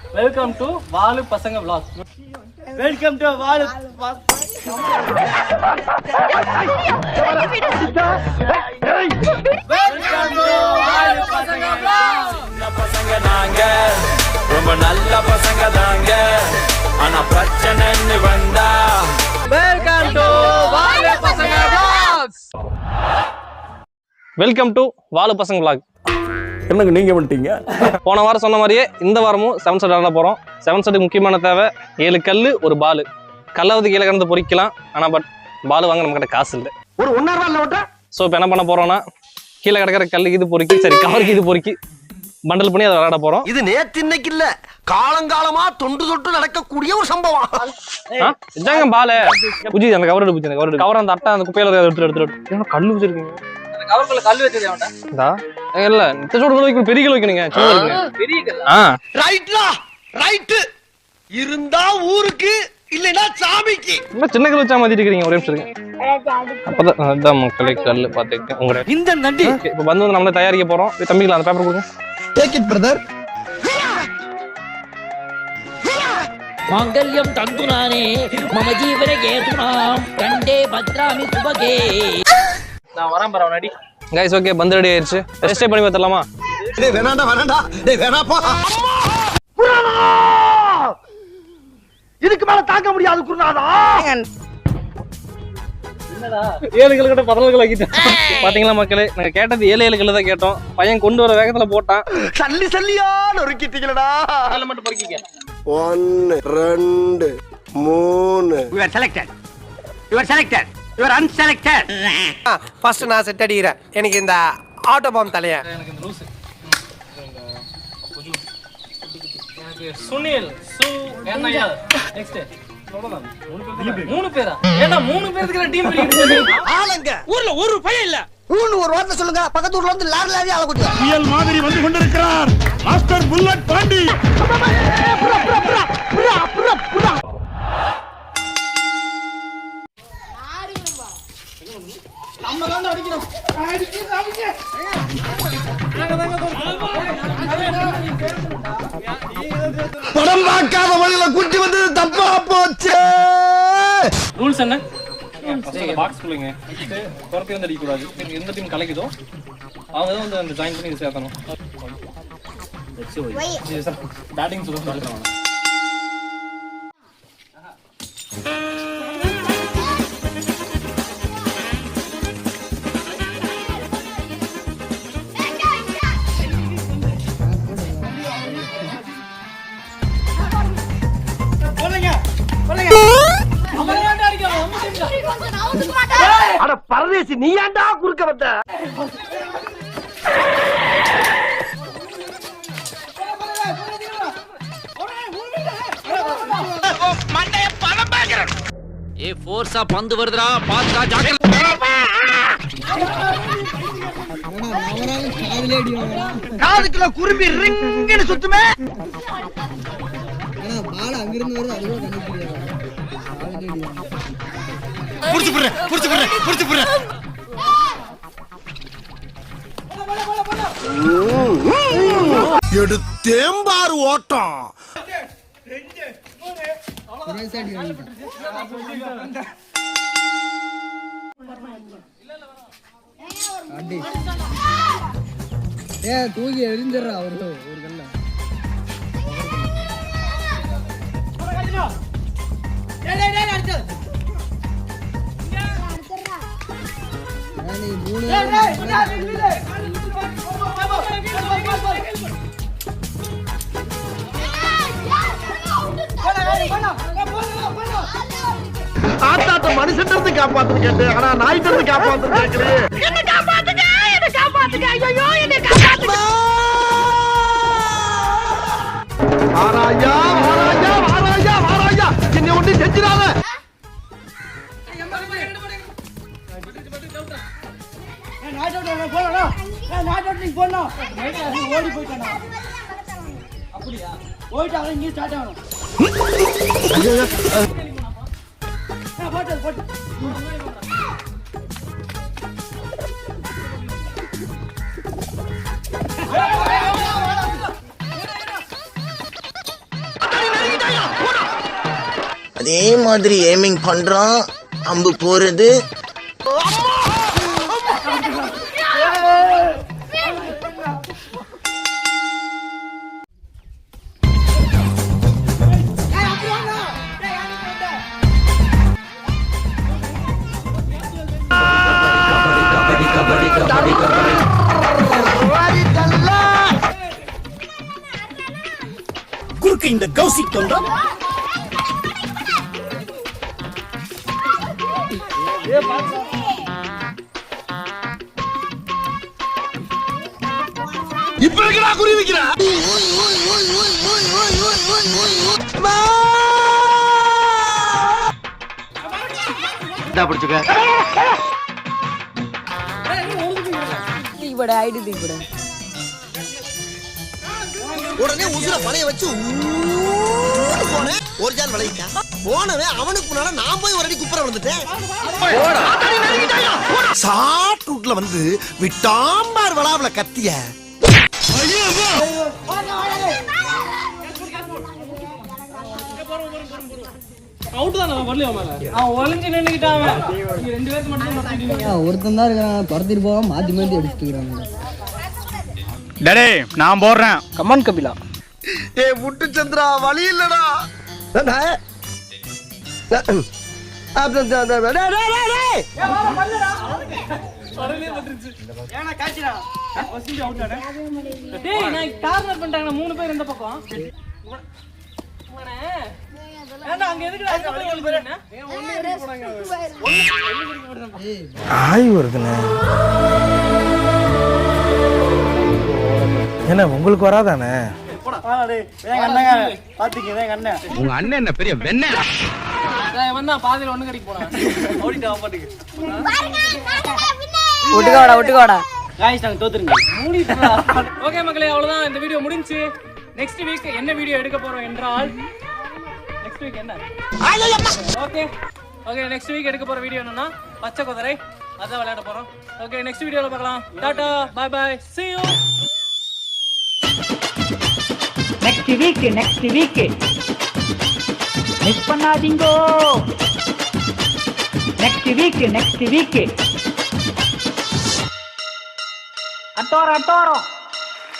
Welcome to வாலு பசங்க vlog. Welcome to வாலு பசங்க நாங்க ரொம்ப நல்ல பசங்க தாங்க. ஆனா பிரச்சனைன்னு வந்தா வெல்கம் டு வாலு பசங்க vlogs. வெல்கம் டு வாலு பசங்க vlog. என்னங்க நீங்க வந்துட்டீங்க? போன வாரம் சொன்ன மாதிரியே இந்த வாரமும் 7 செட் ஆட போகிறோம். 7 செட்டுக்கு முக்கியமான தேவை 7 கல் ஒரு பால். கல்லாவது கீழே கிடந்து பொறிக்கலாம், ஆனால் பட் பால் வாங்க நம்மகிட்ட காசு இல்லை. ஒரு 1.5 ரூபா ஓட்ட. ஸோ இப்போ என்ன பண்ண போகிறோம்னா கீழே கிடக்கிற கல்லுக்கு இது பொறுக்கி, சரி கவருக்கு இது பொறுக்கி பண்டல் பண்ணி அதை விளையாட போகிறோம். இது நேத்து இன்னைக்கு இல்ல, காலங்காலமா தொண்டு தொட்டு நடக்கக்கூடிய ஒரு சம்பவம். இதாங்க பால் புஜி, அந்த கவர் எடுத்து கவர் கவர் அந்த அட்டை அந்த குப்பையில எடுத்துட்டு கல்லு வச்சிருக்கீங்க. கவர்க்குள்ள கல் வச்சிருக்கேன். இல்ல இந்த சோடு பெரிய கல் வைக்கணுங்க. பெரிய கல். ரைட்லா ரைட். இருந்தா ஊருக்கு, இல்லைன்னா சாமிக்கு. சின்ன கல் வச்சா மாதிரி இருக்கிறீங்க. ஒரே நிமிஷம் இருக்கு. அப்பதான் மக்களே கல் பாத்துக்க உங்க இந்த நண்டி இப்ப வந்து நம்மளே தயாரிக்க போறோம். தம்பிங்களா அந்த பேப்பர் கொடுங்க. Take it brother. மாங்கல்யம் தந்துனானே மம ஜீவன கேதுனாம் கண்டே பத்ராமி சுபகே. நான் வரேன் பாரு நடி. கைஸ் ஓகே, பந்து ரெடி ஆயிடுச்சு. ரெஸ்டே பண்ணி பார்த்தலாமா? டேய் வேணாண்டா டேய் வேணாப்பா. இதுக்கு மேல தாங்க முடியாது குருநாதா. என்னடா 7 கல் கிட்ட 14 கல் ஆக்கிட்டேன். பாத்தீங்களா மக்களே, நாங்க கேட்டது 7 கல் தான் கேட்டோம். பையன் கொண்டு வர வேகத்துல போட்டான். சல்லியா நொறுக்கிட்டீங்களடா. கல்ல மட்டும் பொறுக்கிக்க. 1 2 3. You are selected. You are selected. You are unselected. First நான் செட் அடிக்கிறேன். எனக்கு இந்த ஆட்டோ பாம் தலைய. எனக்கு இந்த ரூஸ். எனக்கு சுனில் சு என்னையா நெக்ஸ்ட். அவ்வளவுதான். 3 பேரா? ஏன்னா 3 பேருக்கு டீம் பிரிக்குது. ஆளுங்க ஊர்ல ஒரு பையன் இல்ல. ஊன்னு ஒரு வார்த்தை சொல்லுங்க. பக்கத்து ஊர்ல வந்து லாரி ஆள கூட்டி. புயல் மாதிரி வந்து கொண்டிருக்கிறார் மாஸ்டர் புல்லட் பாண்டி. நம்ம தான் அடிக்கணும். படம் பார்க்காத வழியில குட்டி வந்து தப்பா போச்சு. ரூல்ஸ் என்ன? First box குள்ளங்க. குறத்தி வந்து அடிக்க கூடாது. எந்த டீம் கலக்குதோ அவங்க தான் வந்து அந்த ஜாயின் பண்ணி சேர்த்தணும். பேட்டிங் சொல்லுங்க. அட பரதேசி, நீ ஏன்டா குறுக்க வந்த? மண்டைய பணம் பாக்குறேன். ஏ ஃபோர்ஸா பந்து வருதுடா, பாத்துடா ஜாக்கிரதை. காதுக்குள்ள குரும்பி ரிங்னு சுத்துமே. புடிச்சு புடுற. எடுத்தேம்பாரு ஓட்டம். தூக்கி எரிஞ்சிடறா அவரு ஒரு கல்ல. ஆத்தாட்ட மனுஷன் காப்பாத்து கேட்டேன், ஆனா நாய்ட்டு காப்பாத்து கேட்கிறேன். என்ன காப்பாத்துங்க, என்ன காப்பாத்துங்க, ஐயோ என்ன காப்பாத்துங்க. ஆராயா ஆராயா ஆராயா ஆராயா, என்னை ஒண்ணு செஞ்சிடாத. ஓடி போயிட்டானா? அப்படியா? போயிட்டாங்க. இங்கே ஸ்டார்ட் ஆகணும். போட்டு அதே மாதிரி ஏமிங் பண்றான், அம்பு போறது. குறுக்கு இந்த கௌசிக் தொண்டா இப்ப இருக்கா குறி வைக்கிறா பிடிச்சுக்க உடனே உசுர பழைய வச்சு போனேன். ஒரு ஜான் விளையிட்டான் போனவன் அவனுக்கு முன்னால நான் போய் ஒரு அடி குப்புற வந்துட்டேன். ஷார்ட் ரூட்ல வந்து விட்டாம்பார் வளாவல கத்திய அவுட் தான் நான் வரலையா மேல அவன் ஒளிஞ்சு நின்னுக்கிட்டான். நீங்க ரெண்டு பேருக்கு மட்டும் ஒருத்தன் தான் இருக்கான், துரத்திட்டு போக மாத்தி மாத்தி அடிச்சுட்டு இருக்காங்க. டடே நான் போடுறேன். கமான் கபிலா. ஏ முட்டு சந்திரா வழி இல்லடா. டேய் நான் கார்னர் பண்ணிட்டாங்க. 3 பேர் இந்த பக்கம். ஏன்டா அங்க எதுக்குடா அங்க போய் ஒளிஞ்சு நின்னா? ஒண்ணே போறாங்க. ஆய் வருதுண்ணே. என்ன உங்களுக்கு வராதானே? உங்க அண்ணன் என்ன பெரிய வெண்ண வந்தா பாதியில ஒண்ணு கடிக்கு போறான். ஓடிட்டா பாட்டுக்கு. ஒட்டுக்காடா गाइस நாங்க தோத்துறோம். மூடிட்டா. ஓகே மக்களே அவ்வளவுதான் இந்த வீடியோ முடிஞ்சு. நெக்ஸ்ட் வீக் என்ன வீடியோ எடுக்க போறோம் என்றால் நெக்ஸ்ட் வீக் என்ன? ஓகே ஓகே நெக்ஸ்ட் வீக் எடுக்க போற வீடியோ என்னன்னா பச்சை குதிரை அதான் விளையாட போறோம். ஓகே நெக்ஸ்ட் வீடியோல பார்க்கலாம். Tata bye bye see you. Next week miss பண்ணாதீங்கோ. Next week அட்டோரம்